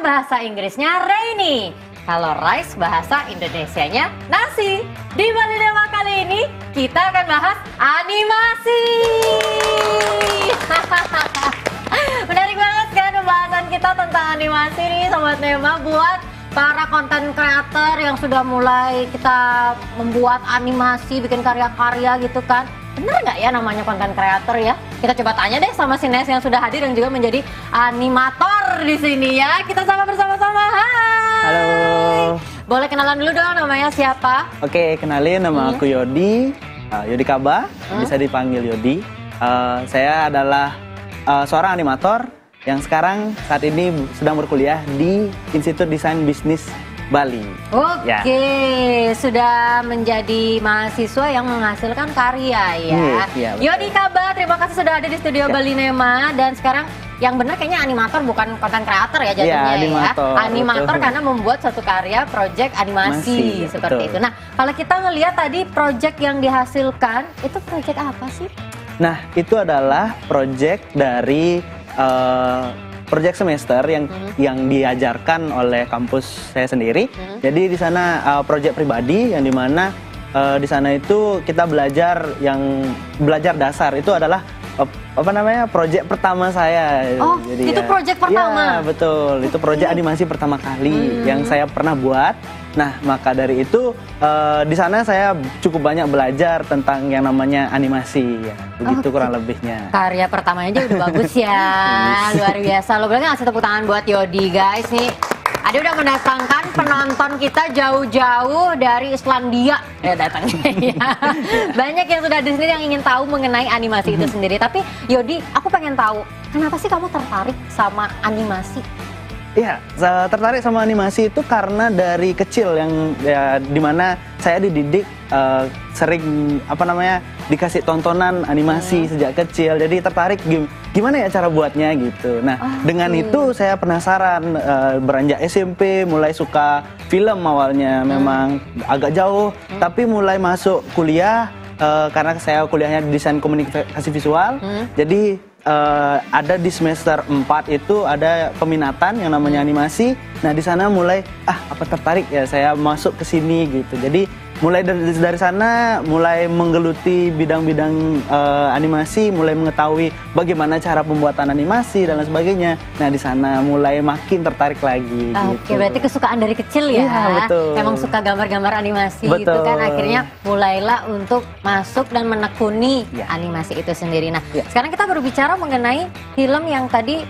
Bahasa Inggrisnya Rainy. Kalau rice bahasa Indonesianya nasi. Di Bali Nema kali ini kita akan bahas animasi. Menarik banget kan pembahasan kita tentang animasi nih Sobat Nema, buat para konten kreator yang sudah mulai kita membuat animasi, bikin karya-karya gitu kan. Bener nggak ya namanya konten kreator ya? Kita coba tanya deh sama si Nes yang sudah hadir dan juga menjadi animator di sini ya. Kita sama bersama-sama. Hai. Halo. Boleh kenalan dulu dong, namanya siapa? Oke, kenalin, nama aku Yodi. Yodi Kaba, bisa dipanggil Yodi. Saya adalah seorang animator yang sekarang saat ini sedang berkuliah di Institut Desain Bisnis Bali. Oke, ya. Sudah menjadi mahasiswa yang menghasilkan karya ya. Iya, Yodi Kaba, terima kasih sudah ada di studio Bali Nema. Dan sekarang yang benar kayaknya animator bukan konten kreator ya jatuhnya animator, ya. Animator betul. Karena membuat suatu karya project animasi seperti itu. Nah, kalau kita ngelihat tadi project yang dihasilkan, itu project apa sih? Nah, itu adalah project dari project semester yang diajarkan oleh kampus saya sendiri. Jadi di sana project pribadi yang dimana di sana itu kita belajar dasar itu adalah project pertama saya. Oh, jadi itu project pertama. Ya, betul. Itu project animasi pertama kali yang saya pernah buat. Nah, maka dari itu di sana saya cukup banyak belajar tentang yang namanya animasi ya. Begitu kurang lebihnya. Karya pertamanya aja udah bagus ya. Luar biasa. Lo boleh ngasih tepuk tangan buat Yodi guys nih. Ada udah mendatangkan penonton kita jauh-jauh dari Islandia datangnya ya. Banyak yang sudah di sini yang ingin tahu mengenai animasi itu sendiri. Tapi Yodi, aku pengen tahu, kenapa sih kamu tertarik sama animasi? Iya, tertarik sama animasi itu karena dari kecil yang ya, dimana saya dididik sering dikasih tontonan animasi sejak kecil, jadi tertarik gimana ya cara buatnya gitu. Nah, dengan itu saya penasaran, beranjak SMP mulai suka film awalnya, memang agak jauh, tapi mulai masuk kuliah karena saya kuliahnya di desain komunikasi visual, jadi ada di semester 4 itu ada peminatan yang namanya animasi. Nah, di sana mulai tertarik ya saya masuk ke sini gitu. Jadi mulai dari sana mulai menggeluti bidang-bidang animasi, mulai mengetahui bagaimana cara pembuatan animasi dan lain sebagainya. Nah, di sana mulai makin tertarik lagi. Oke, berarti kesukaan dari kecil ya? Iya, betul. Emang suka gambar-gambar animasi betul. gitu kan, akhirnya mulailah untuk masuk dan menekuni animasi itu sendiri. Nah, sekarang kita berbicara mengenai film yang tadi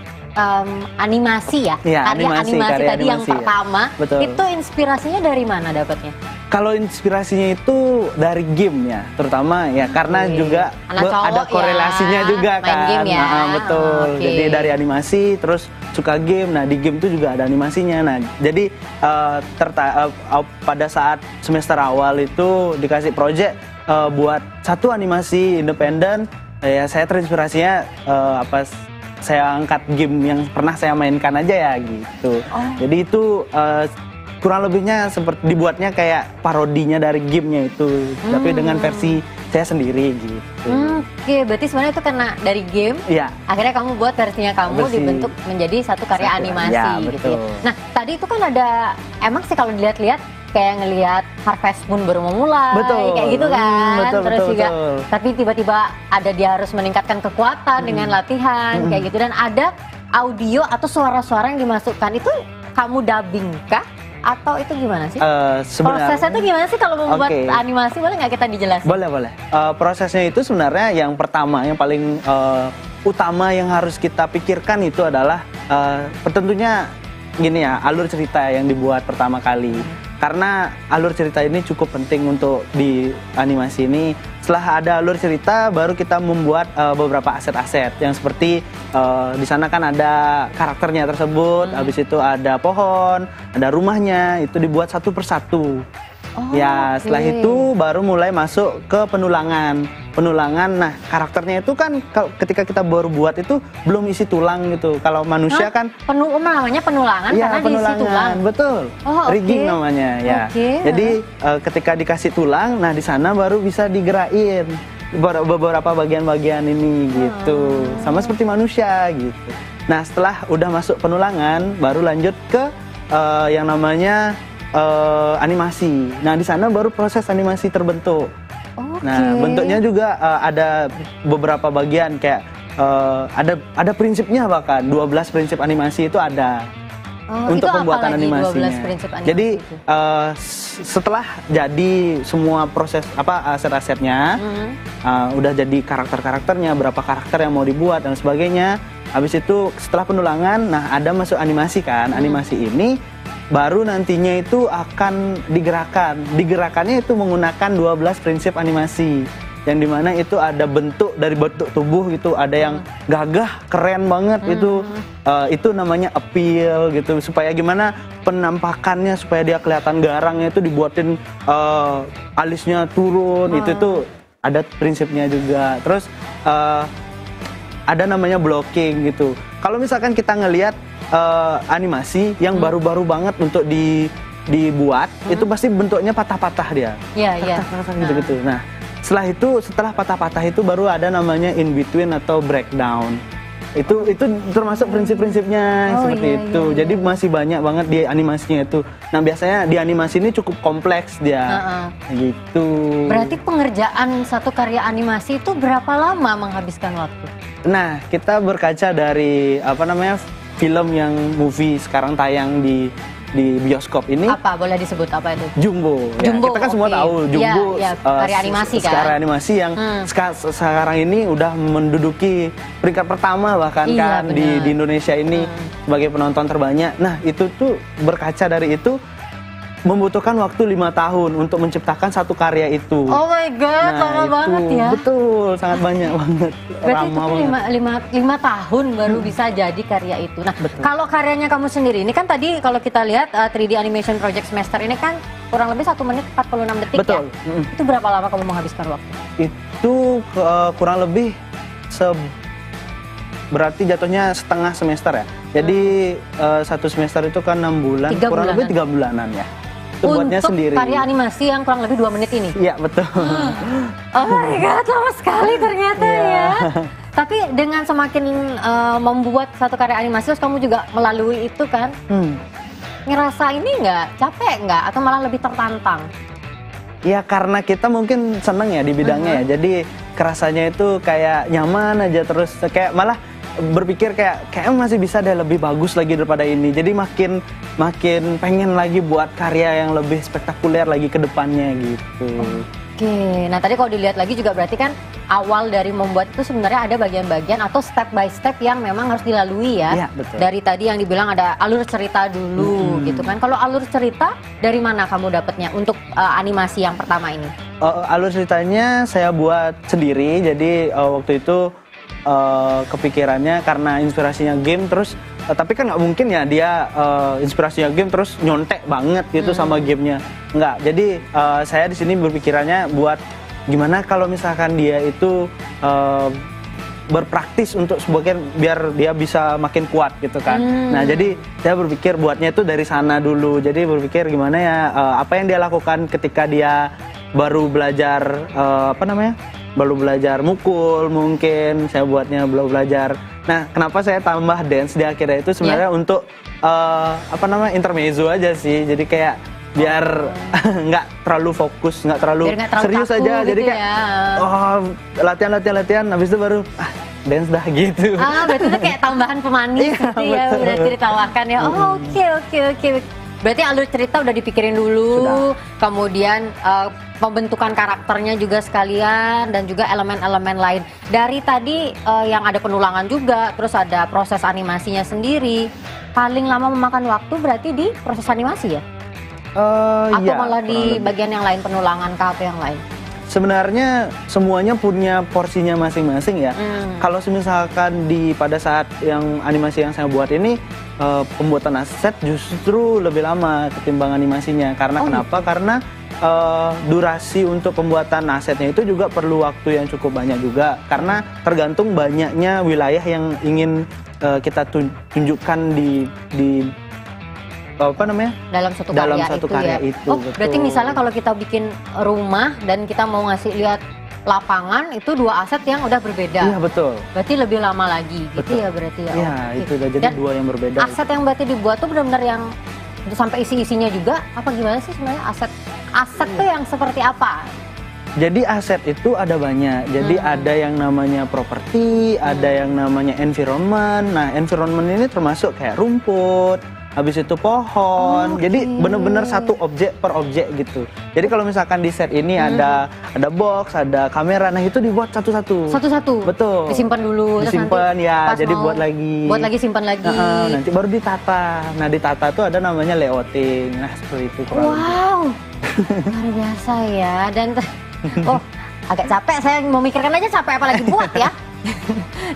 animasi ya, karya animasi tadi yang pertama. Betul. Itu inspirasinya dari mana dapatnya? Kalau inspirasinya itu dari game ya, terutama ya karena juga ada korelasinya juga main kan. Game ya. Betul. Jadi dari animasi terus suka game. Nah, di game itu juga ada animasinya. Nah, jadi pada saat semester awal itu dikasih project buat satu animasi independen, ya saya terinspirasinya saya angkat game yang pernah saya mainkan aja ya gitu. Jadi itu kurang lebihnya seperti dibuatnya kayak parodinya dari gamenya itu, tapi dengan versi saya sendiri gitu. Oke, berarti sebenarnya itu kena dari game. Iya. Akhirnya kamu buat versinya kamu dibentuk menjadi satu karya animasi gitu ya. Nah, tadi itu kan ada, emang sih kalau dilihat-lihat kayak ngelihat Harvest Moon baru memulai, kayak gitu kan. Terus juga, tapi tiba-tiba ada dia harus meningkatkan kekuatan dengan latihan, kayak gitu. Dan ada audio atau suara-suara yang dimasukkan, itu kamu dubbing kah? Atau itu gimana sih? Prosesnya itu gimana sih kalau membuat animasi? Boleh nggak kita dijelasin? Boleh. Prosesnya itu sebenarnya yang pertama, yang paling utama yang harus kita pikirkan itu adalah tentunya gini ya, alur cerita yang dibuat pertama kali. karena alur cerita ini cukup penting untuk di animasi ini. Setelah ada alur cerita, baru kita membuat beberapa aset-aset yang seperti di sana kan ada karakternya tersebut, habis itu ada pohon, ada rumahnya, itu dibuat satu persatu. Ya, setelah itu baru mulai masuk ke penulangan. Nah karakternya itu kan ketika kita baru buat itu belum isi tulang gitu. Kalau manusia kan namanya penulangan ya, karena diisi tulang. Betul. Rigging namanya ya. Jadi ketika dikasih tulang, nah di sana baru bisa digerakin beberapa bagian-bagian ini gitu. Sama seperti manusia gitu. Nah setelah udah masuk penulangan, baru lanjut ke yang namanya animasi. Nah di sana baru proses animasi terbentuk. Nah bentuknya juga ada beberapa bagian kayak ada prinsipnya, bahkan 12 prinsip animasi itu ada untuk pembuatan animasinya. Jadi setelah jadi semua proses aset-asetnya, udah jadi karakter-karakternya, berapa karakter yang mau dibuat dan sebagainya. Habis itu setelah penulangan, nah ada masuk animasi kan. Animasi ini baru nantinya itu akan digerakkan. Digerakannya itu menggunakan 12 prinsip animasi. Yang dimana itu ada bentuk dari bentuk tubuh gitu, ada yang gagah, keren banget itu namanya appeal gitu. Supaya gimana penampakannya, supaya dia kelihatan garangnya itu dibuatin alisnya turun, itu tuh ada prinsipnya juga. Terus ada namanya blocking gitu. Kalau misalkan kita ngelihat animasi yang baru-baru banget untuk dibuat, itu pasti bentuknya patah-patah dia. Iya. Gitu-gitu. Nah, setelah patah-patah itu baru ada namanya in between atau breakdown. Itu termasuk prinsip-prinsipnya seperti itu. Jadi masih banyak banget di animasinya itu. Nah, biasanya di animasi ini cukup kompleks dia. Gitu. Berarti pengerjaan satu karya animasi itu berapa lama menghabiskan waktu? Nah, kita berkaca dari film yang movie sekarang tayang di bioskop ini. Apa boleh disebut apa itu? Jumbo. Kita kan semua tahu Jumbo karya animasi kan. Karya animasi yang sekarang ini udah menduduki peringkat pertama bahkan kan di Indonesia ini sebagai penonton terbanyak. Nah, itu tuh berkaca dari itu membutuhkan waktu 5 tahun untuk menciptakan satu karya itu. Oh my god, lama banget ya. Betul, sangat banyak banget. Berarti itu 5 tahun baru bisa jadi karya itu. Nah, kalau karyanya kamu sendiri, ini kan tadi kalau kita lihat 3D Animation Project Semester ini kan kurang lebih 1 menit 46 detik. Betul. Ya? Itu berapa lama kamu menghabiskan waktu? Itu kurang lebih berarti jatuhnya setengah semester ya. Jadi satu semester itu kan 6 bulan, kurang lebih 3 bulanan ya. Buatnya untuk sendiri. Karya animasi yang kurang lebih 2 menit ini? Iya, betul. Oh my god, lama sekali ternyata ya. Tapi dengan semakin membuat satu karya animasi, terus kamu juga melalui itu kan, ngerasa ini nggak, capek nggak, atau malah lebih tertantang? Ya karena kita mungkin seneng ya di bidangnya ya, jadi kerasanya itu kayak nyaman aja, terus kayak malah berpikir kayak masih bisa deh lebih bagus lagi daripada ini. Jadi makin pengen lagi buat karya yang lebih spektakuler lagi ke depannya gitu. Oke, nah tadi kalau dilihat lagi juga berarti kan awal dari membuat itu sebenarnya ada bagian-bagian atau step by step yang memang harus dilalui ya. Iya, betul. Dari tadi yang dibilang ada alur cerita dulu gitu kan. Kalau alur cerita dari mana kamu dapatnya untuk animasi yang pertama ini? Alur ceritanya saya buat sendiri, jadi waktu itu kepikirannya karena inspirasinya game, terus tapi kan nggak mungkin ya dia inspirasinya game terus nyontek banget gitu sama gamenya, nggak. Jadi saya di sini berpikirannya buat gimana kalau misalkan dia itu berpraktis untuk sebagian biar dia bisa makin kuat gitu kan. Nah jadi saya berpikir buatnya itu dari sana dulu. Jadi berpikir gimana ya apa yang dia lakukan ketika dia baru belajar baru belajar mukul, mungkin saya buatnya belum belajar. Nah, kenapa saya tambah dance di akhirnya itu sebenarnya untuk intermezzo aja sih. Jadi kayak biar nggak terlalu fokus, nggak terlalu serius aja. Gitu jadi kayak latihan, habis itu baru dance dah gitu. Berarti itu kayak tambahan pemanis gitu ya, berarti ditambahkan ya. Oke. Berarti alur cerita udah dipikirin dulu, kemudian pembentukan karakternya juga sekalian, dan juga elemen-elemen lain. Dari tadi yang ada penulangan juga, terus ada proses animasinya sendiri. Paling lama memakan waktu berarti di proses animasi ya? Atau ya, malah di bagian yang lain, penulangan kah atau yang lain? Sebenarnya semuanya punya porsinya masing-masing ya. Kalau misalkan pada saat yang animasi yang saya buat ini, pembuatan aset justru lebih lama ketimbang animasinya. Karena kenapa? Gitu. Karena durasi untuk pembuatan asetnya itu juga perlu waktu yang cukup banyak juga. Karena tergantung banyaknya wilayah yang ingin kita tunjukkan di apa namanya? Dalam satu karya itu. Oh, betul. Berarti misalnya kalau kita bikin rumah dan kita mau ngasih lihat lapangan, itu 2 aset yang udah berbeda. Iya, betul. Berarti lebih lama lagi gitu ya berarti ya. Iya, itu udah jadi 2 yang berbeda. Aset yang berarti dibuat tuh benar-benar yang sampai isi-isinya juga apa gimana sih sebenarnya aset tuh yang seperti apa? Jadi aset itu ada banyak. Jadi ada yang namanya properti, ada yang namanya environment. Nah, environment ini termasuk kayak rumput, habis itu pohon. Jadi bener-bener satu objek per objek gitu. Jadi kalau misalkan di set ini ada box, ada kamera, nah itu dibuat satu-satu. Satu-satu. Betul. Disimpan dulu. Disimpan ya. Jadi buat lagi. Buat lagi, simpan lagi. Nanti baru ditata. Nah, ditata tuh ada namanya layouting. Nah, seperti itu. Wow. Luar biasa ya. Dan agak capek. Saya mau mikirkan aja capek, apalagi buat ya.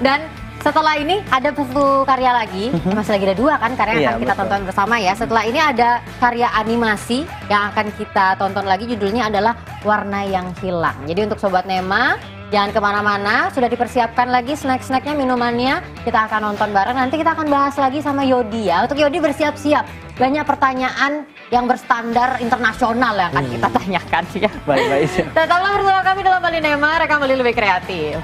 Dan setelah ini ada satu karya lagi, masih lagi ada 2 kan karya yang akan kita tonton bersama ya. Setelah ini ada karya animasi yang akan kita tonton lagi, judulnya adalah Warna Yang Hilang. Jadi untuk Sobat Nema, jangan kemana-mana, sudah dipersiapkan lagi snack-snacknya, minumannya. Kita akan nonton bareng, nanti kita akan bahas lagi sama Yodi ya. Untuk Yodi bersiap-siap, banyak pertanyaan yang berstandar internasional yang akan kita tanyakan ya. Baik-baik. Tetaplah bersama kami dalam Bali Nema, Rekam Bali Lebih Kreatif.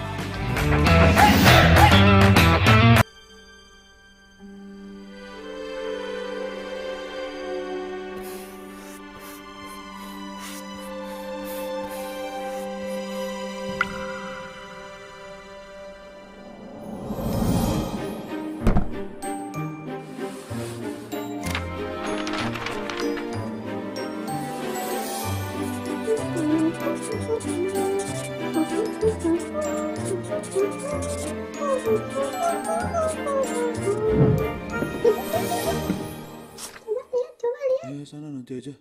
Coba lihat. Ya sana nanti aja.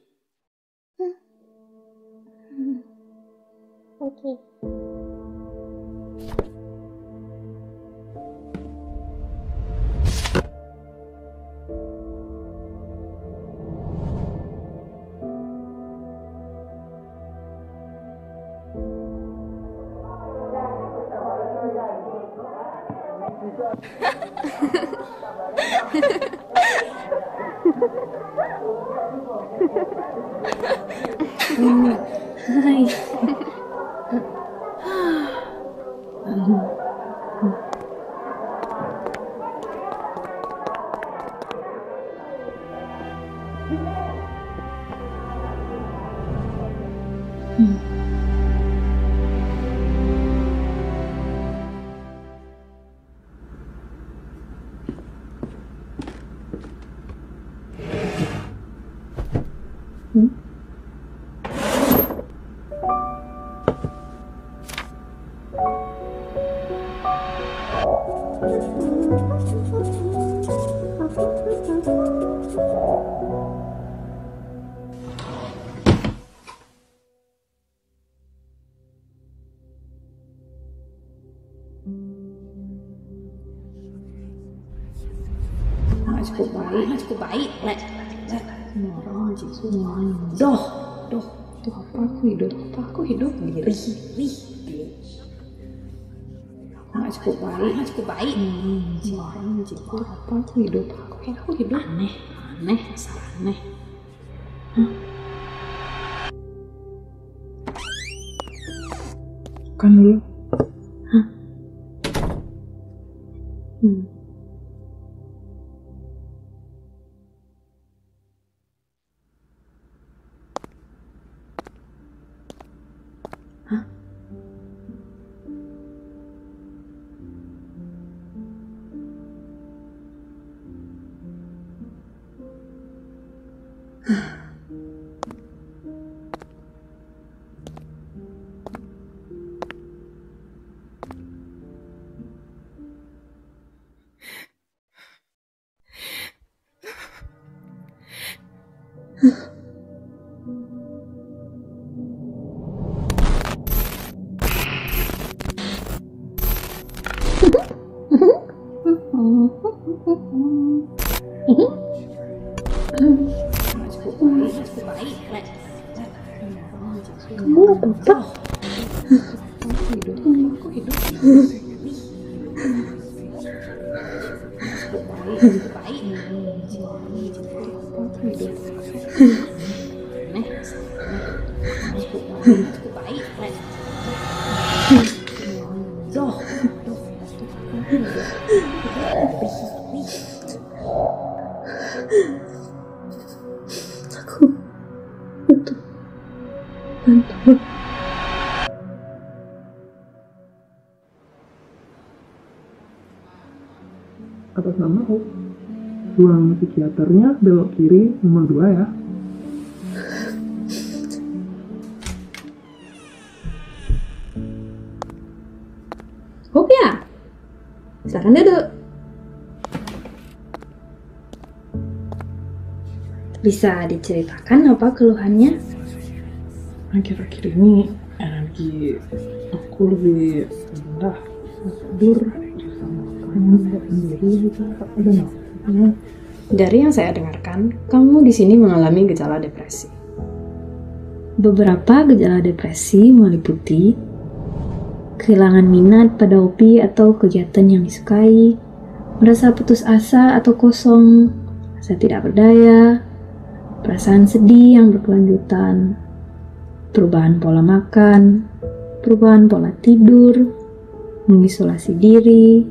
Oke. Hai. cukup baik, Lek. Doh, apa aku hidup lirih. Cukup baik. Apa aku hidup aneh, asal aneh. Kan dulu. Kamu gak tebak. Aku hidup. Aku butuh bantuan. Atas nama aku, ruang psikiaternya belok kiri nomor 2 ya. Hop ya, silakan duduk. Bisa diceritakan apa keluhannya? Akhir-akhir ini energi aku lebih rendah, tidur sama pengen sendiri gitu. Ada Dari yang saya dengarkan, kamu di sini mengalami gejala depresi. Beberapa gejala depresi meliputi kehilangan minat pada hobi atau kegiatan yang disukai, merasa putus asa atau kosong, merasa tidak berdaya, perasaan sedih yang berkelanjutan, perubahan pola makan, perubahan pola tidur, mengisolasi diri,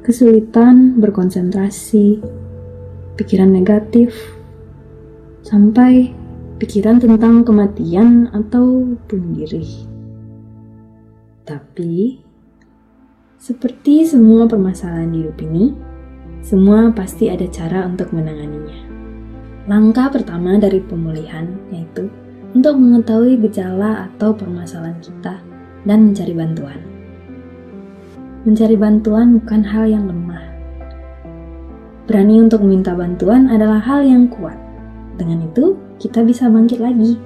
kesulitan berkonsentrasi, pikiran negatif, sampai pikiran tentang kematian atau bunuh diri. Tapi, seperti semua permasalahan hidup ini, semua pasti ada cara untuk menanganinya. Langkah pertama dari pemulihan yaitu untuk mengetahui gejala atau permasalahan kita dan mencari bantuan. Mencari bantuan bukan hal yang lemah. Berani untuk meminta bantuan adalah hal yang kuat. Dengan itu, kita bisa bangkit lagi.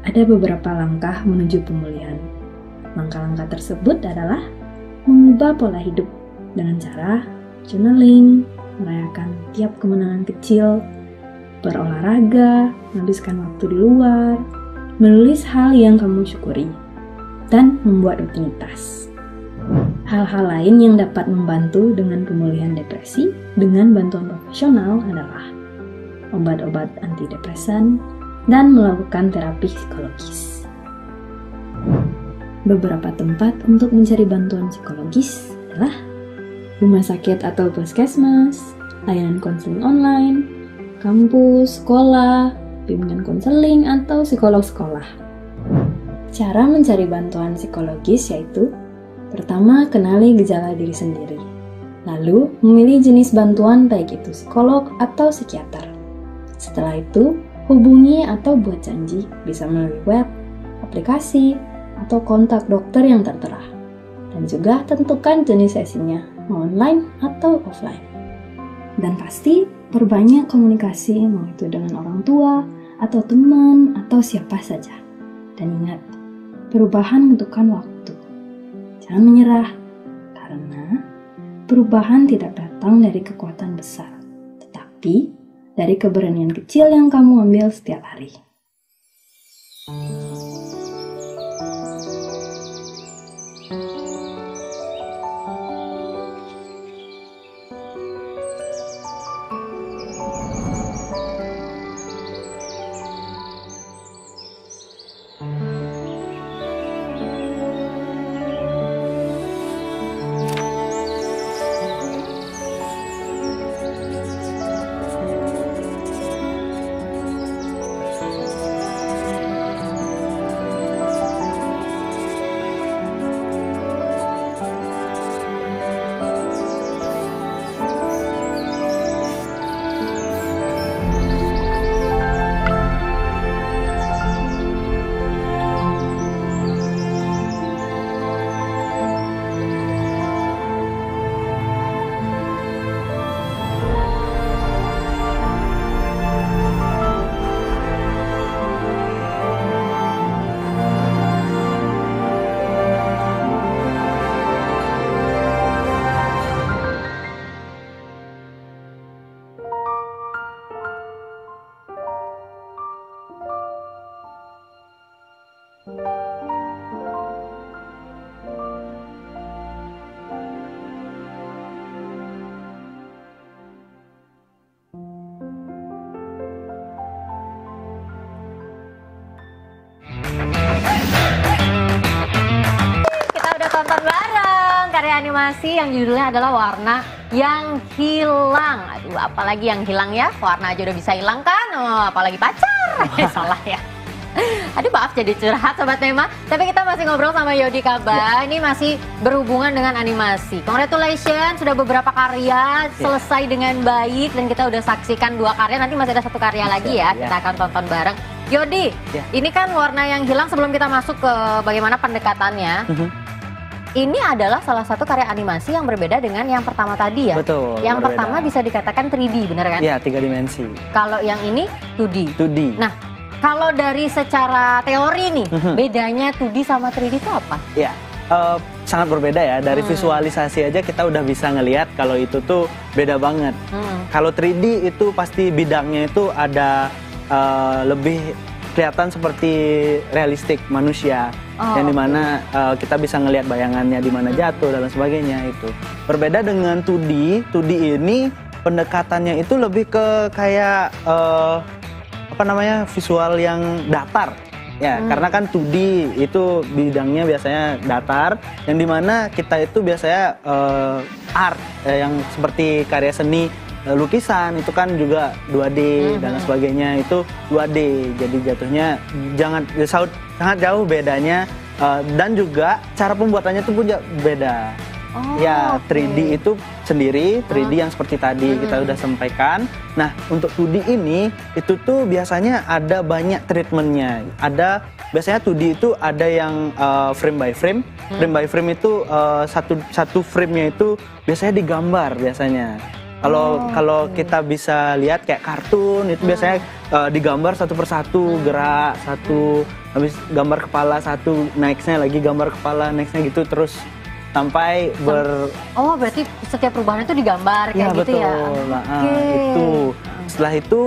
Ada beberapa langkah menuju pemulihan. Langkah-langkah tersebut adalah mengubah pola hidup dengan cara journaling, merayakan tiap kemenangan kecil, berolahraga, menghabiskan waktu di luar, menulis hal yang kamu syukuri, dan membuat rutinitas. Hal-hal lain yang dapat membantu dengan pemulihan depresi dengan bantuan profesional adalah obat-obat antidepresan dan melakukan terapi psikologis. Beberapa tempat untuk mencari bantuan psikologis adalah rumah sakit atau puskesmas, layanan konseling online, kampus, sekolah, bimbingan konseling, atau psikolog sekolah. Cara mencari bantuan psikologis yaitu: pertama, kenali gejala diri sendiri. Lalu, memilih jenis bantuan baik itu psikolog atau psikiater. Setelah itu, hubungi atau buat janji, bisa melalui web, aplikasi, atau kontak dokter yang tertera. Dan juga tentukan jenis sesinya, mau online atau offline. Dan pasti, perbanyak komunikasi, mau itu dengan orang tua, atau teman, atau siapa saja. Dan ingat, perubahan membutuhkan waktu. Jangan menyerah, karena perubahan tidak datang dari kekuatan besar, tetapi dari keberanian kecil yang kamu ambil setiap hari. Tonton bareng karya animasi yang judulnya adalah Warna yang Hilang. Aduh, apalagi yang hilang ya? Warna aja udah bisa hilang kan? Oh, apalagi pacar. Salah ya. Aduh, maaf jadi curhat Sobat Nema. Tapi kita masih ngobrol sama Yodi Kaba. Ini masih berhubungan dengan animasi. Congratulations, sudah beberapa karya selesai dengan baik. Dan kita udah saksikan 2 karya, nanti masih ada 1 karya lagi ya. Kita akan tonton bareng. Yodi, ini kan Warna yang Hilang, sebelum kita masuk ke bagaimana pendekatannya. Ini adalah salah satu karya animasi yang berbeda dengan yang pertama tadi ya? Betul. Yang pertama bisa dikatakan 3D, bener kan? Iya, 3 dimensi. Kalau yang ini 2D. 2D. Nah, kalau dari secara teori nih, bedanya 2D sama 3D itu apa? Ya, sangat berbeda ya. Dari visualisasi aja kita udah bisa ngelihat kalau itu tuh beda banget. Kalau 3D itu pasti bidangnya itu ada lebih kelihatan seperti realistik manusia, yang dimana kita bisa ngelihat bayangannya di mana jatuh dan sebagainya itu. Berbeda dengan 2D, 2D ini pendekatannya itu lebih ke kayak visual yang datar. Ya, karena kan 2D itu bidangnya biasanya datar, yang dimana kita itu biasanya art yang seperti karya seni, lukisan itu kan juga 2D dan sebagainya itu 2D. Jadi jatuhnya sangat jauh bedanya, dan juga cara pembuatannya itu punya beda. Ya, 3D itu sendiri, 3D yang seperti tadi kita udah sampaikan. Nah, untuk 2D ini itu tuh biasanya ada banyak treatmentnya. Biasanya 2D itu ada yang frame by frame. Frame by frame itu satu frame-nya itu biasanya digambar biasanya. Kalau kita bisa lihat kayak kartun itu biasanya digambar satu persatu, gerak satu, habis gambar kepala satu, nextnya lagi gambar kepala, nextnya gitu terus sampai Oh, berarti setiap perubahan itu digambar kayak gitu ya? Itu. Setelah itu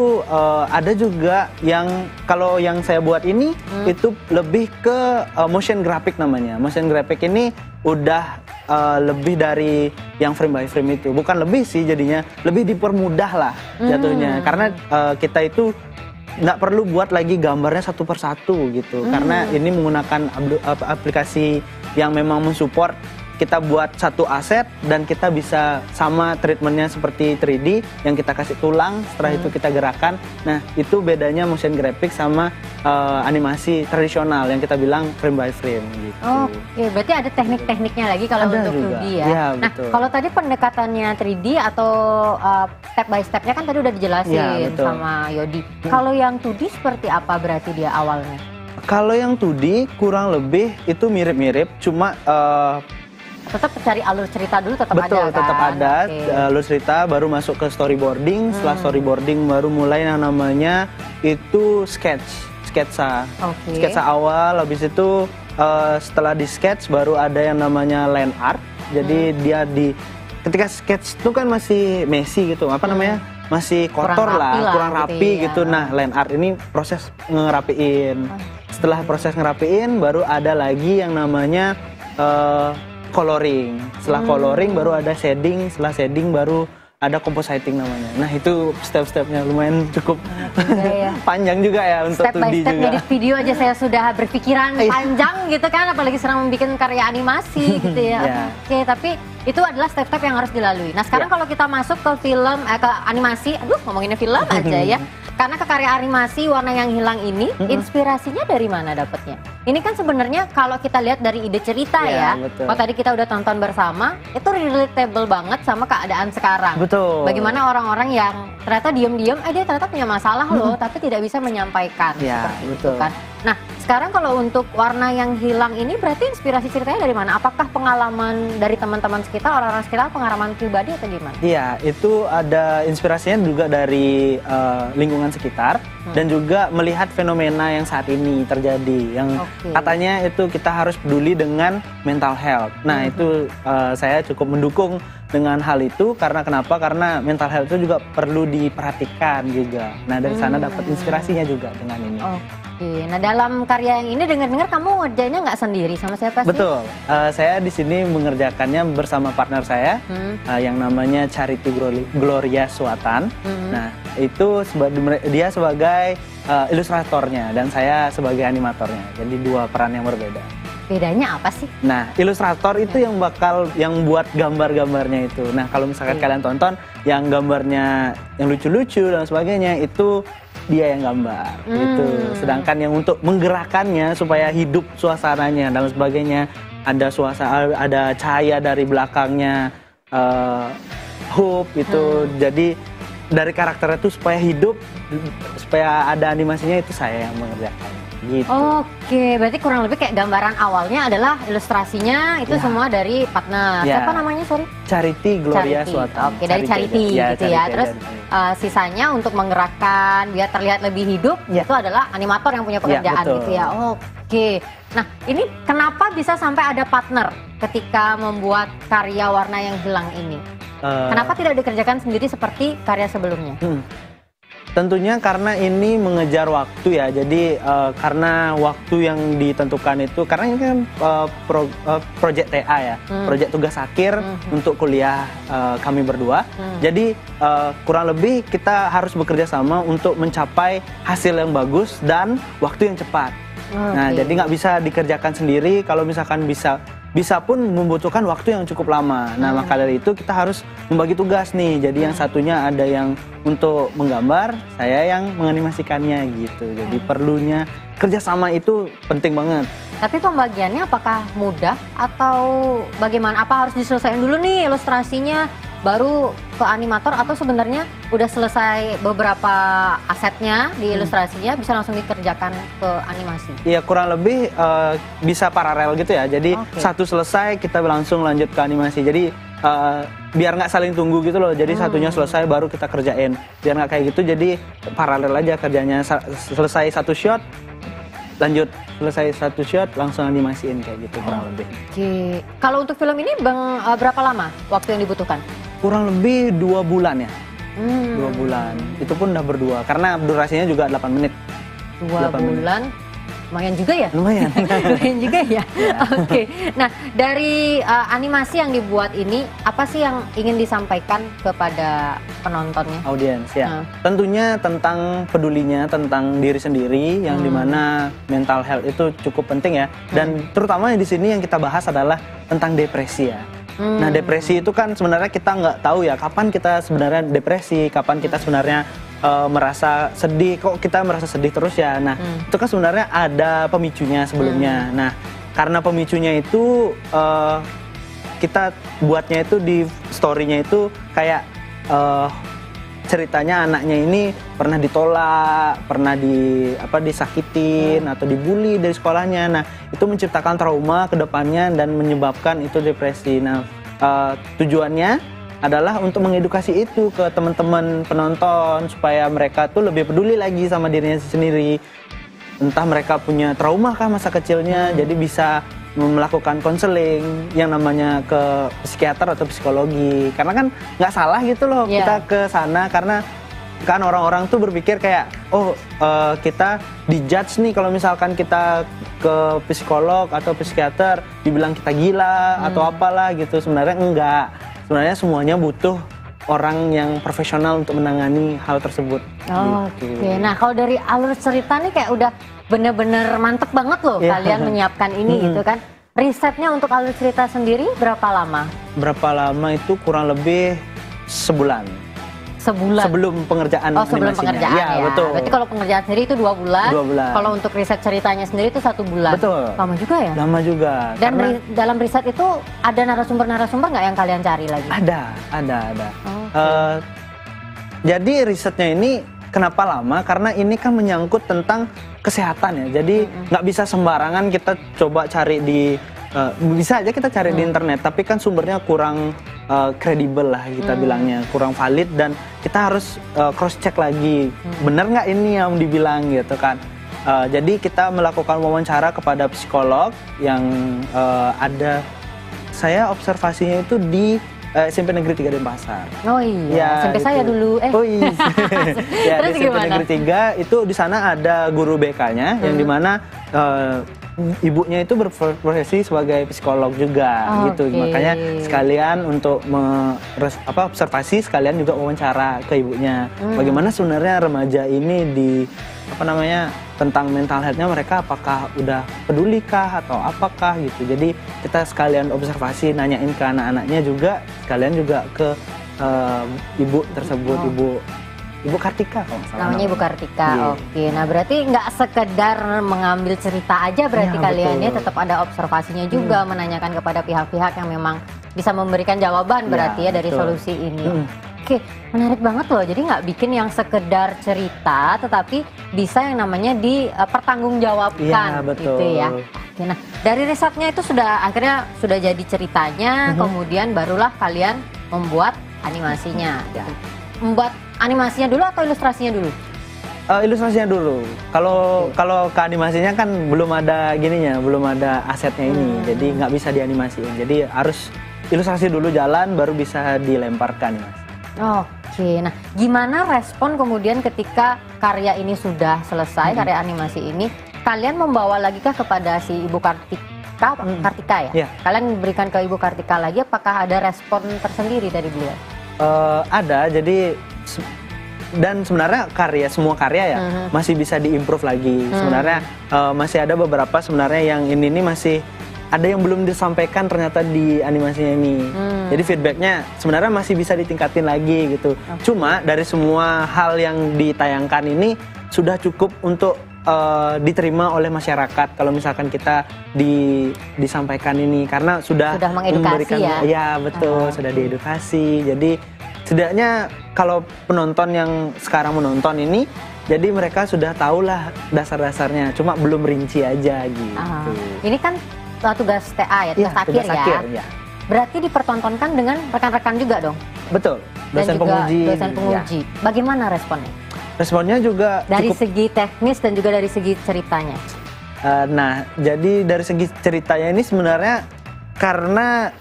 ada juga yang kalau yang saya buat ini itu lebih ke motion graphic namanya. Motion graphic ini udah lebih dari yang frame by frame itu. Bukan lebih sih, jadinya lebih dipermudah lah jatuhnya. Karena kita itu nggak perlu buat lagi gambarnya satu persatu gitu. Karena ini menggunakan aplikasi yang memang mensupport kita buat satu aset dan kita bisa sama treatmentnya seperti 3D yang kita kasih tulang, setelah itu kita gerakan. Nah, itu bedanya motion graphic sama animasi tradisional yang kita bilang frame by frame gitu. Oke, berarti ada teknik-tekniknya lagi kalau untuk 2D ya. Nah, kalau tadi pendekatannya 3D atau step by stepnya kan tadi udah dijelasin sama Yodi. Kalau yang 2D seperti apa berarti dia awalnya? Kalau yang 2D kurang lebih itu mirip-mirip, cuma tetap cari alur cerita dulu, tetap ada kan? Betul, tetap ada. Alur cerita, baru masuk ke storyboarding. Setelah storyboarding baru mulai yang namanya itu sketsa. Sketsa awal, habis itu setelah di sketch baru ada yang namanya line art. Jadi ketika sketch itu kan masih messy gitu, masih kotor kurang rapi gitu. Nah, line art ini proses ngerapiin. Setelah proses ngerapiin baru ada lagi yang namanya coloring. Setelah coloring baru ada shading, setelah shading baru ada compositing namanya. Nah, itu step-stepnya lumayan cukup panjang juga ya untuk 2D juga. Step by step ngedit video aja saya sudah berpikiran panjang gitu kan, apalagi sekarang membuat karya animasi gitu ya. Oke, tapi itu adalah step-step yang harus dilalui. Nah, sekarang kalau kita masuk ke film, ke animasi, ngomonginnya film aja ya. Karena ke karya animasi Warna yang Hilang ini, inspirasinya dari mana dapetnya? Ini kan sebenarnya kalau kita lihat dari ide cerita ya, kalau tadi kita udah tonton bersama, itu relatable banget sama keadaan sekarang. Betul. Bagaimana orang-orang yang ternyata diem-diem, dia ternyata punya masalah loh, tapi tidak bisa menyampaikan. Seperti itu kan. Nah, sekarang kalau untuk Warna yang Hilang ini berarti inspirasi ceritanya dari mana? Apakah pengalaman dari teman-teman sekitar, orang-orang sekitar, pengalaman pribadi atau gimana? Iya, itu ada inspirasinya juga dari lingkungan sekitar dan juga melihat fenomena yang saat ini terjadi yang katanya itu kita harus peduli dengan mental health. Nah, itu saya cukup mendukung dengan hal itu karena kenapa? Karena mental health itu juga perlu diperhatikan juga. Nah dari sana dapat inspirasinya juga dengan ini. Oke, nah dalam karya yang ini dengar-dengar kamu ngerjainnya nggak sendiri, sama siapa sih? Betul, saya di sini mengerjakannya bersama partner saya yang namanya Charity Gloria Suatan. Nah itu dia sebagai ilustratornya dan saya sebagai animatornya. Jadi dua peran yang berbeda. Bedanya apa sih? Nah, ilustrator itu yang buat gambar-gambarnya itu. Nah, kalau misalkan kalian tonton yang gambarnya yang lucu-lucu dan sebagainya itu dia yang gambar gitu. Sedangkan yang untuk menggerakkannya supaya hidup suasananya dan sebagainya, ada cahaya dari belakangnya, hoop itu. Jadi dari karakternya itu supaya hidup, supaya ada animasinya itu saya yang mengerjakan. Gitu. Oke, berarti kurang lebih kayak gambaran awalnya adalah ilustrasinya itu semua dari partner. Siapa namanya, sorry? Charity Gloria Suatan. Oke, dari Charity gitu ya. Terus sisanya untuk menggerakkan biar terlihat lebih hidup itu adalah animator yang punya pekerjaan gitu ya. Oke. Nah, ini kenapa bisa sampai ada partner ketika membuat karya warna yang hilang ini? Kenapa tidak dikerjakan sendiri seperti karya sebelumnya? Tentunya karena ini mengejar waktu ya, jadi karena waktu yang ditentukan itu, karena ini kan proyek TA ya, proyek tugas akhir untuk kuliah kami berdua. Jadi kurang lebih kita harus bekerja sama untuk mencapai hasil yang bagus dan waktu yang cepat. Nah, jadi nggak bisa dikerjakan sendiri, kalau misalkan bisa pun membutuhkan waktu yang cukup lama. Nah, maka dari itu kita harus membagi tugas nih. Jadi yang satunya ada yang untuk menggambar, saya yang menganimasikannya gitu. Jadi perlunya kerjasama itu penting banget. Tapi pembagiannya apakah mudah atau bagaimana? Apa harus diselesaikan dulu nih ilustrasinya baru ke animator, atau sebenarnya udah selesai beberapa asetnya di ilustrasinya bisa langsung dikerjakan ke animasi? Iya, kurang lebih bisa paralel gitu ya. Jadi satu selesai kita langsung lanjut ke animasi. Jadi biar nggak saling tunggu gitu loh. Jadi satunya selesai baru kita kerjain. Biar nggak kayak gitu. Jadi paralel aja kerjanya. Selesai satu shot, lanjut, selesai satu shot langsung animasiin kayak gitu kurang lebih. Oke. Kalau untuk film ini Bang berapa lama waktu yang dibutuhkan? Kurang lebih 2 bulan ya. 2 bulan. Itu pun udah berdua karena durasinya juga 8 menit. 2 bulan. Lumayan juga ya? Lumayan. Lumayan juga ya? Oke. Nah, dari animasi yang dibuat ini, apa sih yang ingin disampaikan kepada penontonnya? Audiens ya. Tentunya tentang pedulinya, tentang diri sendiri, yang dimana mental health itu cukup penting ya. Dan terutama di sini yang kita bahas adalah tentang depresi ya. Nah, depresi itu kan sebenarnya kita nggak tahu ya kapan kita sebenarnya depresi, kapan kita sebenarnya merasa sedih, kok kita merasa sedih terus ya. Nah, itu kan sebenarnya ada pemicunya sebelumnya. Nah, karena pemicunya itu kita buatnya itu di story-nya itu kayak ceritanya anaknya ini pernah ditolak, pernah disakitin atau dibully dari sekolahnya. Nah, itu menciptakan trauma ke depannya dan menyebabkan itu depresi. Nah, tujuannya adalah untuk mengedukasi itu ke teman-teman penonton supaya mereka tuh lebih peduli lagi sama dirinya sendiri. Entah mereka punya trauma kah masa kecilnya, jadi bisa melakukan konseling yang namanya ke psikiater atau psikologi. Karena kan nggak salah gitu loh kita ke sana, karena kan orang-orang tuh berpikir kayak kita dijudge nih kalau misalkan kita ke psikolog atau psikiater dibilang kita gila atau apalah gitu. Sebenarnya enggak. Sebenarnya semuanya butuh orang yang profesional untuk menangani hal tersebut. Oke. Nah, kalau dari alur cerita nih kayak udah bener-bener mantep banget loh kalian menyiapkan ini gitu kan. Risetnya untuk alur cerita sendiri berapa lama? Berapa lama itu kurang lebih sebulan. Sebulan? Sebelum pengerjaan animasinya. Sebelum pengerjaan ya. Betul. Berarti kalau pengerjaan sendiri itu 2 bulan. 2 bulan. Kalau untuk riset ceritanya sendiri itu 1 bulan. Betul. Lama juga ya? Lama juga. Dan dalam riset itu ada narasumber-narasumber nggak yang kalian cari lagi? Ada. Jadi risetnya ini kenapa lama? Karena ini kan menyangkut tentang kesehatan ya. Jadi nggak bisa sembarangan kita coba cari di bisa aja kita cari di internet, tapi kan sumbernya kurang kredibel lah kita bilangnya, kurang valid, dan kita harus cross check lagi bener nggak ini yang dibilang gitu kan. Jadi kita melakukan wawancara kepada psikolog yang ada, saya observasinya itu di SMP Negeri 3 Denpasar. Oh iya, SMP saya dulu. Oh iya. Ya, Terus di SMP gimana? Negeri 3 itu di sana ada guru BK-nya yang dimana ibunya itu berprofesi sebagai psikolog juga gitu. Makanya sekalian untuk observasi, sekalian juga wawancara ke ibunya. Bagaimana sebenarnya remaja ini tentang mental health-nya mereka, apakah udah pedulikah atau apakah gitu. Jadi kita sekalian observasi, nanyain ke anak-anaknya juga, sekalian juga ke ibu tersebut, Ibu Kartika kalau nggak salah. Namanya Ibu Kartika, oke. Nah berarti nggak sekedar mengambil cerita aja berarti kalian ya, tetap ada observasinya juga, menanyakan kepada pihak-pihak yang memang bisa memberikan jawaban berarti ya dari solusi ini. Oke, menarik banget loh. Jadi nggak bikin yang sekedar cerita, tetapi bisa yang namanya dipertanggungjawabkan gitu ya. Oke, nah dari risetnya itu akhirnya sudah jadi ceritanya, kemudian barulah kalian membuat animasinya. Membuat animasinya dulu atau ilustrasinya dulu? Ilustrasinya dulu. Kalau ke animasinya kan belum ada belum ada asetnya ini, jadi nggak bisa dianimasiin. Jadi harus ilustrasi dulu jalan, baru bisa dilemparkan, Mas. Oke, nah gimana respon kemudian ketika karya ini sudah selesai, karya animasi ini, kalian membawa lagi kah kepada si Ibu Kartika ya? Kalian berikan ke Ibu Kartika lagi, apakah ada respon tersendiri dari beliau? Ada, jadi dan sebenarnya semua karya ya masih bisa diimprove lagi. Sebenarnya masih ada beberapa sebenarnya yang ini masih ada yang belum disampaikan ternyata di animasinya ini. Jadi feedbacknya sebenarnya masih bisa ditingkatin lagi gitu. Cuma dari semua hal yang ditayangkan ini sudah cukup untuk diterima oleh masyarakat kalau misalkan kita disampaikan ini, karena sudah mengedukasi ya. Ya betul, sudah diedukasi. Jadi setidaknya kalau penonton yang sekarang menonton ini, jadi mereka sudah tahulah dasar-dasarnya, cuma belum rinci aja gitu. Ini kan tugas TA ya, tugas akhir ya. Berarti dipertontonkan dengan rekan-rekan juga dong? Betul, dosen penguji. Bagaimana responnya? Responnya juga dari segi teknis dan juga dari segi ceritanya. Nah, jadi dari segi ceritanya ini sebenarnya karena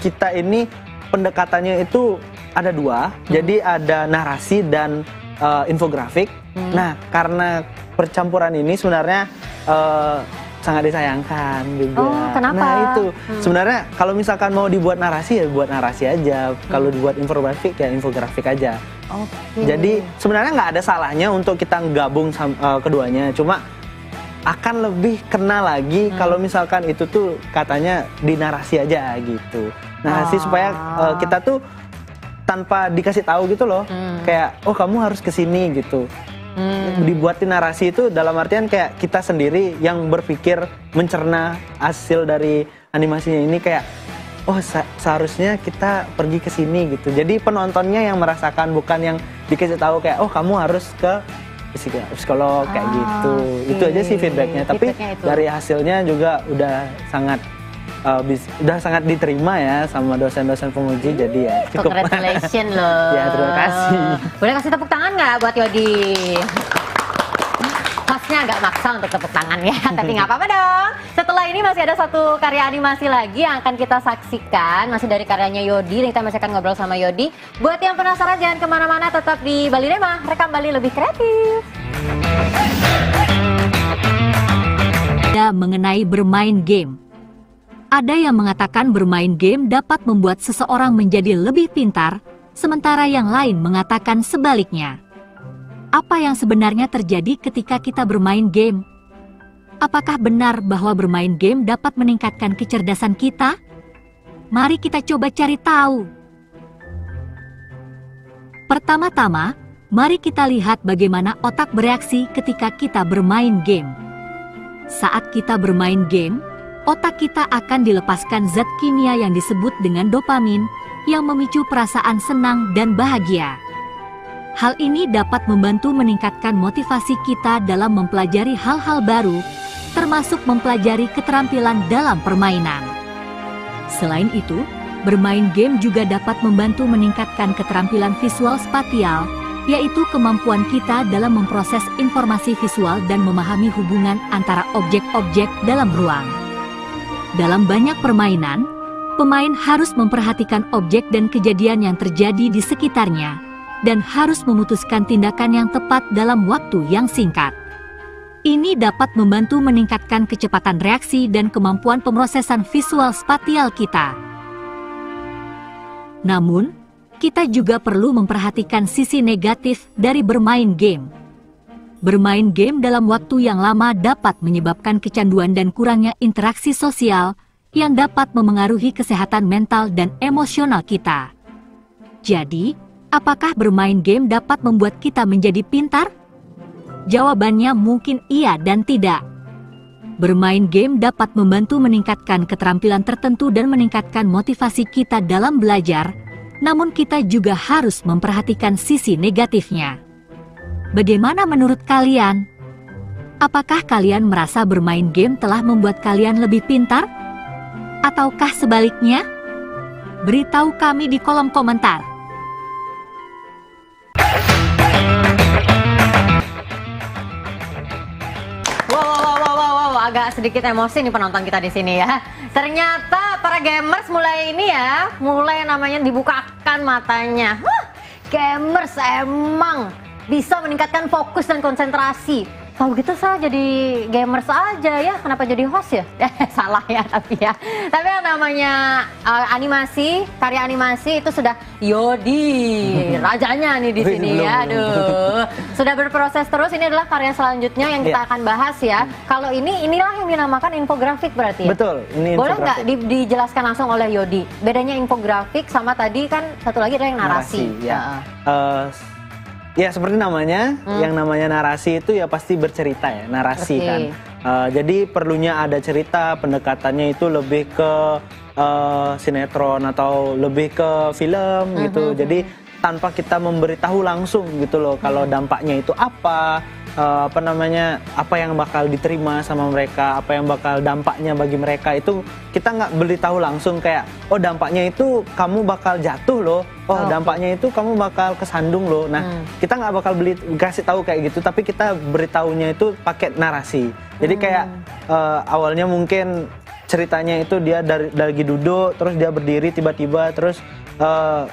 kita ini pendekatannya itu ada dua, jadi ada narasi dan infografik. Nah, karena percampuran ini sebenarnya sangat disayangkan juga. Kenapa? Nah itu sebenarnya kalau misalkan mau dibuat narasi ya buat narasi aja, kalau dibuat infografik ya infografik aja. Jadi sebenarnya nggak ada salahnya untuk kita gabung keduanya, cuma akan lebih kena lagi kalau misalkan itu tuh katanya di narasi aja gitu. Narasi supaya kita tuh tanpa dikasih tahu gitu loh, kayak kamu harus kesini gitu. Dibuatin narasi itu dalam artian kayak kita sendiri yang berpikir mencerna hasil dari animasinya ini, kayak seharusnya kita pergi ke sini gitu. Jadi penontonnya yang merasakan, bukan yang dikasih tahu kayak kamu harus ke psikolog kayak gitu. Itu aja sih feedbacknya. Tapi dari hasilnya juga udah sangat diterima ya sama dosen-dosen penguji, jadi ya cukup. Congratulations loh. Ya terima kasih. Boleh kasih tepuk tangan nggak buat Yodi? Hostnya agak maksa untuk tepuk tangan ya, tapi nggak apa-apa dong. Setelah ini masih ada satu karya animasi lagi yang akan kita saksikan, masih dari karyanya Yodi, dan kita masih akan ngobrol sama Yodi. Buat yang penasaran jangan kemana-mana, tetap di Bali Rema, rekam Bali lebih kreatif. Mengenai bermain game. Ada yang mengatakan bermain game dapat membuat seseorang menjadi lebih pintar, sementara yang lain mengatakan sebaliknya. Apa yang sebenarnya terjadi ketika kita bermain game? Apakah benar bahwa bermain game dapat meningkatkan kecerdasan kita? Mari kita coba cari tahu. Pertama-tama, mari kita lihat bagaimana otak bereaksi ketika kita bermain game. Saat kita bermain game, otak kita akan dilepaskan zat kimia yang disebut dengan dopamin yang memicu perasaan senang dan bahagia. Hal ini dapat membantu meningkatkan motivasi kita dalam mempelajari hal-hal baru, termasuk mempelajari keterampilan dalam permainan. Selain itu, bermain game juga dapat membantu meningkatkan keterampilan visual spatial, yaitu kemampuan kita dalam memproses informasi visual dan memahami hubungan antara objek-objek dalam ruang. Dalam banyak permainan, Pemain harus memperhatikan objek dan kejadian yang terjadi di sekitarnya, dan harus memutuskan tindakan yang tepat dalam waktu yang singkat. Ini dapat membantu meningkatkan kecepatan reaksi dan kemampuan pemrosesan visual spatial kita. Namun, kita juga perlu memperhatikan sisi negatif dari bermain game. Bermain game dalam waktu yang lama dapat menyebabkan kecanduan dan kurangnya interaksi sosial yang dapat memengaruhi kesehatan mental dan emosional kita. Jadi, apakah bermain game dapat membuat kita menjadi pintar? Jawabannya mungkin iya dan tidak. Bermain game dapat membantu meningkatkan keterampilan tertentu dan meningkatkan motivasi kita dalam belajar, namun kita juga harus memperhatikan sisi negatifnya. Bagaimana menurut kalian? Apakah kalian merasa bermain game telah membuat kalian lebih pintar? Ataukah sebaliknya? Beritahu kami di kolom komentar. Wow, agak sedikit emosi nih penonton kita di sini ya. Ternyata para gamers mulai namanya dibukakan matanya. Gamers emang bisa meningkatkan fokus dan konsentrasi. Kalau gitu saya jadi gamers aja ya, kenapa jadi host ya? Salah ya tapi ya. Tapi yang namanya animasi, karya animasi itu sudah Yodi, rajanya nih di sini ya. Aduh, sudah berproses terus. Ini adalah karya selanjutnya yang kita akan bahas ya. Kalau inilah yang dinamakan infografik berarti ya? Betul, ini boleh nggak infografik. dijelaskan langsung oleh Yodi? Bedanya infografik sama tadi kan satu lagi adalah yang narasi. Ya. Ya seperti namanya, yang namanya narasi itu ya pasti bercerita ya, narasi kan. Jadi perlunya ada cerita, pendekatannya itu lebih ke sinetron atau lebih ke film gitu. Jadi tanpa kita memberitahu langsung gitu loh, kalau dampaknya itu apa yang bakal diterima sama mereka, apa yang bakal dampaknya bagi mereka, itu kita nggak beritahu langsung kayak, oh dampaknya itu kamu bakal jatuh loh, dampaknya itu kamu bakal kesandung loh. Nah kita nggak bakal kasih tahu kayak gitu, tapi kita beritahunya itu pakai narasi. Jadi kayak awalnya mungkin ceritanya itu dia lagi duduk, terus dia berdiri tiba-tiba, terus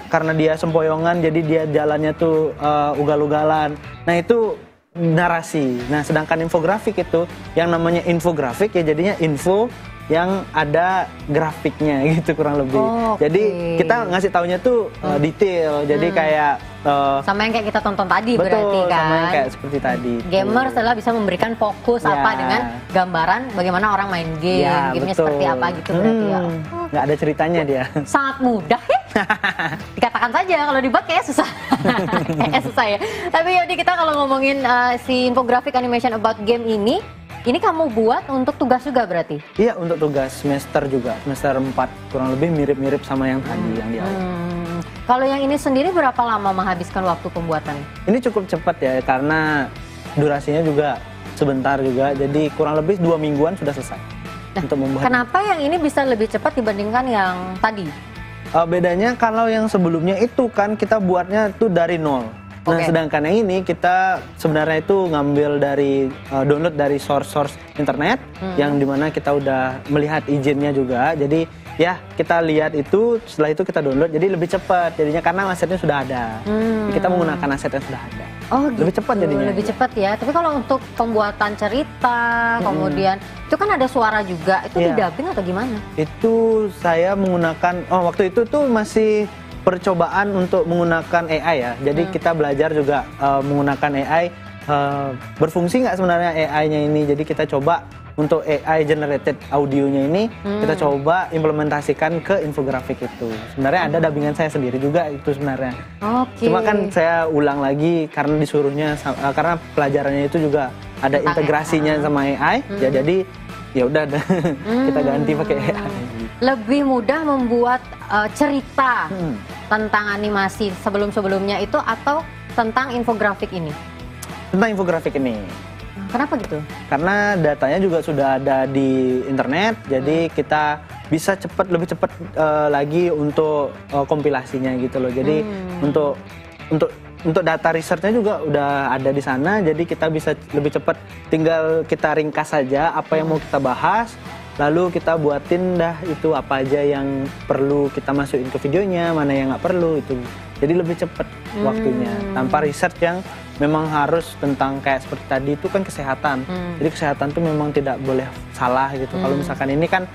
karena dia sempoyongan jadi dia jalannya tuh ugal-ugalan. Nah itu narasi. Nah sedangkan infografik itu yang namanya infografik ya jadinya info yang ada grafiknya gitu kurang lebih. Jadi kita ngasih taunya tuh detail. Jadi kayak sama yang kayak kita tonton tadi. Betul, berarti kan. Sama yang kayak seperti tadi. Gamers adalah bisa memberikan fokus apa dengan gambaran bagaimana orang main game, gamenya seperti apa gitu berarti ya. Nggak ada ceritanya dia. Sangat mudah ya. Dikatakan saja, kalau dibuat kayaknya susah. Kayaknya susah ya. Tapi Yodi, kita kalau ngomongin si infografik animation about game ini kamu buat untuk tugas juga berarti? Iya, untuk tugas semester juga, semester 4, kurang lebih mirip-mirip sama yang tadi yang di awal. Kalau yang ini sendiri berapa lama menghabiskan waktu pembuatan? Ini cukup cepat ya, karena durasinya juga sebentar juga, jadi kurang lebih 2 mingguan sudah selesai untuk membuat. Kenapa yang ini bisa lebih cepat dibandingkan yang tadi? Bedanya kalau yang sebelumnya itu kan kita buatnya tuh dari nol. Nah, sedangkan yang ini kita sebenarnya itu ngambil dari download dari source internet yang dimana kita udah melihat izinnya juga. Jadi ya kita lihat itu, setelah itu kita download, jadi lebih cepat jadinya karena asetnya sudah ada. Kita menggunakan aset yang sudah ada. Oh gitu. Lebih cepat jadinya. Lebih cepat ya. Tapi kalau untuk pembuatan cerita, kemudian itu kan ada suara juga. Itu di dubbing atau gimana? Itu saya menggunakan waktu itu tuh masih percobaan untuk menggunakan AI ya. Jadi kita belajar juga menggunakan AI. Berfungsi nggak sebenarnya AI-nya ini? Jadi kita coba untuk AI generated audionya ini kita coba implementasikan ke infografik itu. Sebenarnya ada dubbingan saya sendiri juga itu sebenarnya. Cuma kan saya ulang lagi karena disuruhnya karena pelajarannya itu juga ada integrasinya sama AI. Ya jadi ya udah kita ganti pakai AI. Lebih mudah membuat cerita tentang animasi sebelum-sebelumnya itu atau tentang infografik ini? Tentang infografik ini. Kenapa gitu? Karena datanya juga sudah ada di internet, jadi kita bisa lebih cepat lagi untuk kompilasinya gitu loh. Jadi untuk data researchnya juga udah ada di sana, jadi kita bisa lebih cepat, tinggal kita ringkas saja apa yang mau kita bahas. lalu kita buatin dah itu apa aja yang perlu kita masukin ke videonya, mana yang nggak perlu itu. Jadi lebih cepet waktunya, tanpa research yang memang harus tentang kayak seperti tadi itu kan kesehatan. Jadi kesehatan tuh memang tidak boleh salah gitu. Kalau misalkan ini kan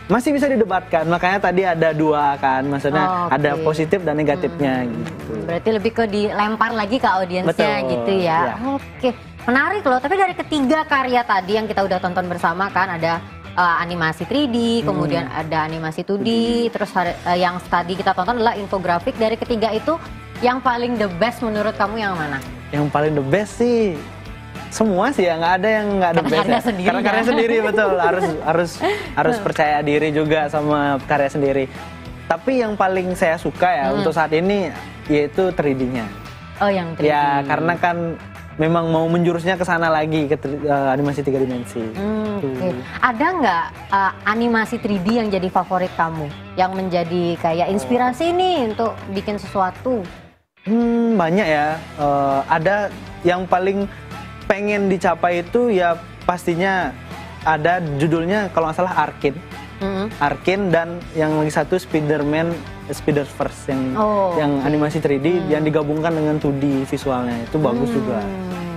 masih bisa didebatkan, makanya tadi ada 2 kan, maksudnya ada positif dan negatifnya gitu. Berarti lebih ke dilempar lagi ke audiensnya gitu ya. Oke, menarik loh. Tapi dari ketiga karya tadi yang kita udah tonton bersama kan, ada animasi 3D, kemudian ada animasi 2D, terus yang tadi kita tonton adalah infografik. Dari ketiga itu, yang paling the best menurut kamu yang mana? Yang paling the best sih semua sih ya, nggak ada yang nggak the best ya. Karena karya sendiri betul, harus percaya diri juga sama karya sendiri. Tapi yang paling saya suka ya untuk saat ini yaitu 3D-nya. Oh, yang 3D. Ya, karena kan memang mau menjurusnya ke sana lagi ke animasi 3 dimensi. Okay. Ada nggak animasi 3D yang jadi favorit kamu, yang menjadi kayak inspirasi nih untuk bikin sesuatu? Banyak ya. Ada yang paling pengen dicapai itu ya pastinya ada judulnya kalau nggak salah Arkane. Arkane dan yang lagi satu Spider-Man Spider-Verse yang animasi 3D yang digabungkan dengan 2D visualnya itu bagus juga.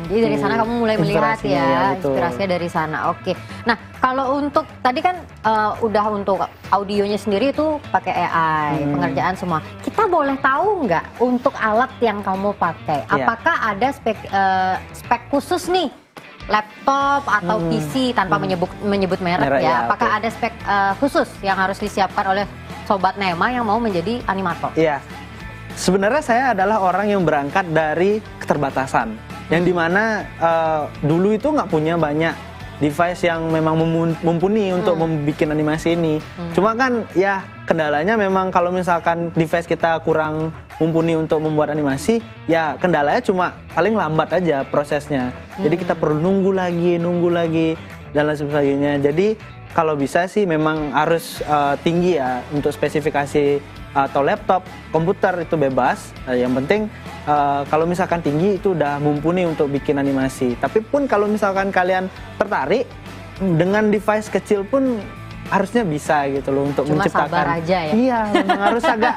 Jadi dari sana kamu mulai melihat ya, inspirasinya dari sana. Oke. Nah, kalau untuk tadi kan udah untuk audionya sendiri itu pakai AI, pengerjaan semua. Kita boleh tahu nggak untuk alat yang kamu pakai? Apakah ada spek khusus nih? Laptop atau PC tanpa menyebut merek ya. Apakah ada spek khusus yang harus disiapkan oleh Sobat Nema yang mau menjadi animator? Iya. Sebenarnya saya adalah orang yang berangkat dari keterbatasan. Yang dimana dulu itu nggak punya banyak device yang memang mumpuni untuk membuat animasi ini. Cuma kan ya kendalanya memang kalau misalkan device kita kurang mumpuni untuk membuat animasi, ya kendalanya cuma paling lambat aja prosesnya. Jadi kita perlu nunggu lagi dan lain sebagainya. Jadi kalau bisa sih memang harus tinggi ya untuk spesifikasi atau laptop, komputer itu bebas. Yang penting kalau misalkan tinggi itu udah mumpuni untuk bikin animasi. Tapi pun kalau misalkan kalian tertarik dengan device kecil pun harusnya bisa gitu loh untuk cuma menciptakan. Sabar aja ya. Iya, memang harus agak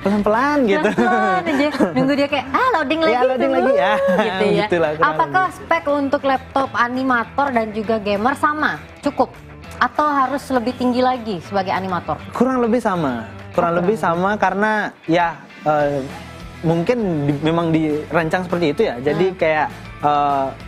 pelan-pelan gitu. Pelan-pelan aja. Nunggu dia kayak loading lagi. Ya, loading lagi ya. Gitu ya. Gitulah, apakah spek untuk laptop animator dan juga gamer sama? Cukup? Atau harus lebih tinggi lagi sebagai animator? Kurang lebih sama. Kurang lebih sama karena ya mungkin memang dirancang seperti itu ya. Jadi kayak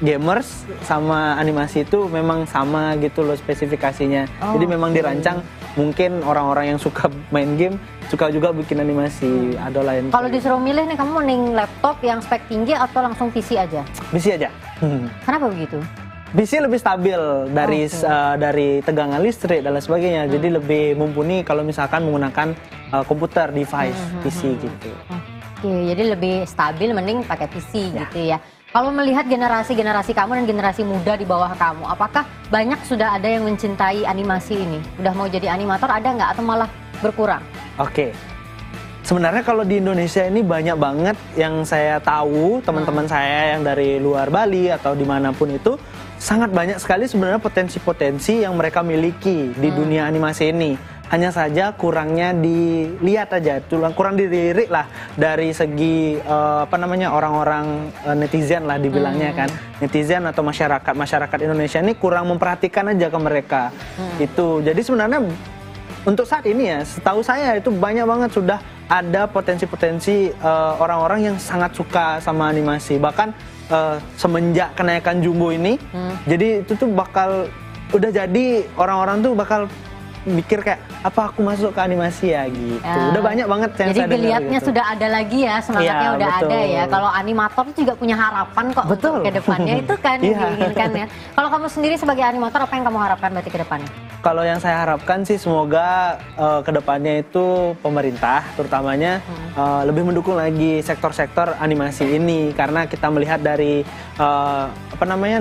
gamers sama animasi itu memang sama gitu loh spesifikasinya. Jadi memang dirancang mungkin orang-orang yang suka main game suka juga bikin animasi. Ada lain. Kalau disuruh milih nih, kamu mending laptop yang spek tinggi atau langsung PC aja? PC aja. Kenapa begitu? PC lebih stabil dari tegangan listrik dan lain sebagainya. Jadi lebih mumpuni kalau misalkan menggunakan komputer device PC gitu. Oke, jadi lebih stabil mending pakai PC gitu ya. Kalau melihat generasi kamu dan generasi muda di bawah kamu, apakah banyak sudah ada yang mencintai animasi ini? Udah mau jadi animator ada nggak atau malah berkurang? Oke. Sebenarnya kalau di Indonesia ini banyak banget yang saya tahu, teman-teman saya yang dari luar Bali atau dimanapun itu, sangat banyak sekali sebenarnya potensi-potensi yang mereka miliki di dunia animasi ini. Hanya saja kurangnya dilihat aja, kurang dilirik lah dari segi orang-orang netizen lah dibilangnya kan. Netizen atau masyarakat Indonesia ini kurang memperhatikan aja ke mereka. Itu. Jadi sebenarnya untuk saat ini ya, setahu saya itu banyak banget sudah ada potensi-potensi orang-orang yang sangat suka sama animasi. Bahkan semenjak kenaikan Jumbo ini, jadi itu tuh bakal udah jadi orang-orang tuh bakal mikir kayak apa aku masuk ke animasi ya gitu. Udah banyak banget yang jadi saya dengar geliatnya gitu. Sudah ada lagi ya, semangatnya udah ada ya. Kalau animator juga punya harapan kok untuk ke depannya itu kan yang diinginkan ya. Kalau kamu sendiri sebagai animator apa yang kamu harapkan berarti ke depannya? Kalau yang saya harapkan sih semoga ke depannya itu pemerintah terutamanya lebih mendukung lagi sektor-sektor animasi ini, karena kita melihat dari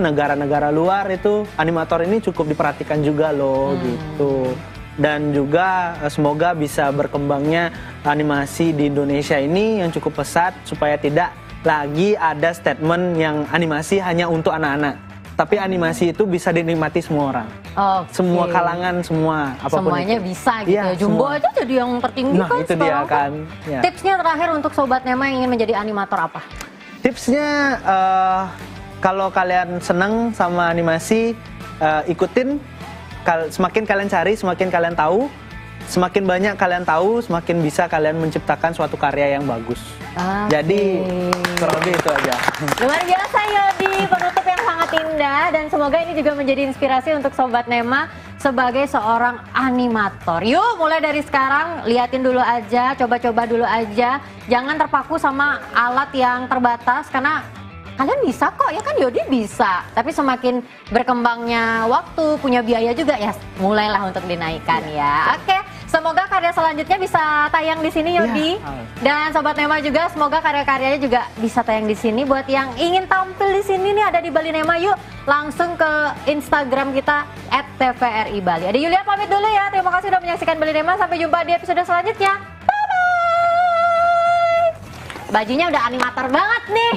negara-negara luar itu animator ini cukup diperhatikan juga loh gitu. Dan juga semoga bisa berkembangnya animasi di Indonesia ini yang cukup pesat supaya tidak lagi ada statement yang animasi hanya untuk anak-anak, tapi animasi itu bisa dinikmati semua orang. Semua kalangan, semua apapun semuanya itu. bisa gitu ya, Jumbo aja jadi yang tertinggi Nah, kan itu dia kan. Ya. Tipsnya terakhir untuk Sobat Nema yang ingin menjadi animator apa? Tipsnya kalau kalian senang sama animasi, ikutin. Semakin kalian cari, semakin kalian tahu, semakin banyak kalian tahu, semakin bisa kalian menciptakan suatu karya yang bagus. Jadi kurang lebih itu aja. Luar biasa Yodi, penutup yang sangat indah, dan semoga ini juga menjadi inspirasi untuk Sobat Nema sebagai seorang animator. Yuk mulai dari sekarang liatin dulu aja, coba-coba dulu aja, jangan terpaku sama alat yang terbatas karena kalian bisa kok, ya kan Yodi bisa. Tapi semakin berkembangnya waktu, punya biaya juga ya, mulailah untuk dinaikkan ya. Oke, semoga karya selanjutnya bisa tayang di sini Yodi. Dan Sobat Nema juga semoga karya-karyanya juga bisa tayang di sini. Buat yang ingin tampil di sini nih, ada di Bali Nema, yuk langsung ke Instagram kita @tvri Bali. Ada Yulia pamit dulu ya. Terima kasih sudah menyaksikan Bali Nema. Sampai jumpa di episode selanjutnya. Bye-bye. Bajunya udah animator banget nih.